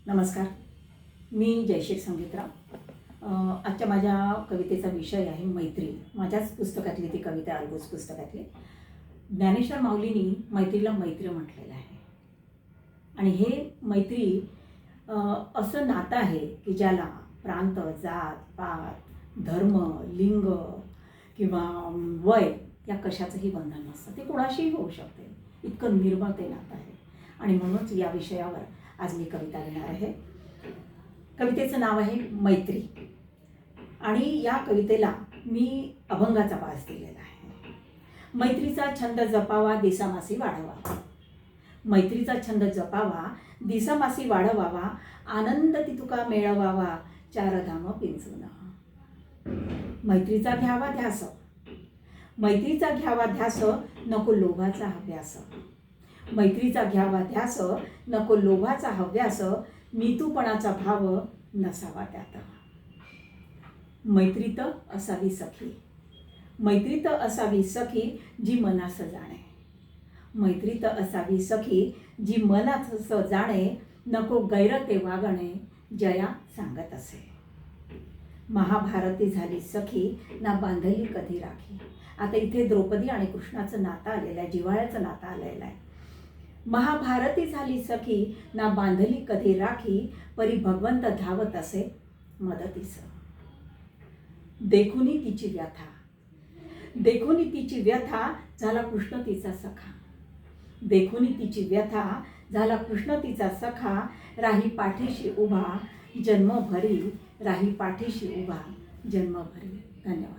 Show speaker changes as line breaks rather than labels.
नमस्कार. मी जयश्री संगीतराव. आजच्या माझ्या कवितेचा विषय आहे मैत्री. माझ्याच पुस्तकातली ती कविता, अलगूज पुस्तकातली. ज्ञानेश्वर माऊलींनी मैत्रीला मैत्री म्हटलेलं आहे. आणि हे मैत्री असं नातं आहे की ज्याला प्रांत, जात, पात, धर्म, लिंग किंवा वय या कशाचंही बंधन नसतं. ते कोणाशीही होऊ शकते. इतकं निर्मळ ते नातं आहे. आणि म्हणूनच या विषयावर आज मी कविता लिहिणार आहे. कवितेचं नाव आहे मैत्री. आणि या कवितेला मी अभंगाचा पास दिलेला आहे. मैत्रीचा छंद जपावा, दिसामासी वाढवावा. मैत्रीचा छंद जपावा, दिसामासी वाढवावा. आनंद ती तुका मिळवावा, चार धाम पिंचून. मैत्रीचा घ्यावा ध्यास, मैत्रीचा घ्यावा ध्यास, नको लोभाचा हव्यास. मैत्रीचा घ्यावा ध्यास, नको लोभाचा हव्यास. मीतूपणाचा भाव नसावा त्यात. मैत्रीत असावी सखी, मैत्रीत असावी सखी, जी मनास जाणे. मैत्रीत असावी सखी, जी मनास जाणे. नको गैरते वागणे, जया सांगत असे. महाभारती झाली सखी, ना बांधली कधी राखी. आता इथे द्रौपदी आणि कृष्णाचं नातं आलेलं आहे, जिव्हाळ्याचं नातं आलेलं आहे. महाभारती झाली सखी, ना बांधली कधी राखी. परी भगवंत धावत असे मदतीस. देखुनी तिची व्यथा, देखुनी तिची व्यथा, झाला कृष्ण तिचा सखा. देखुनी तिची व्यथा, झाला कृष्ण तिचा सखा. राही पाठीशी उभा जन्मभरी, राही पाठीशी उभा जन्मभरी. धन्यवाद.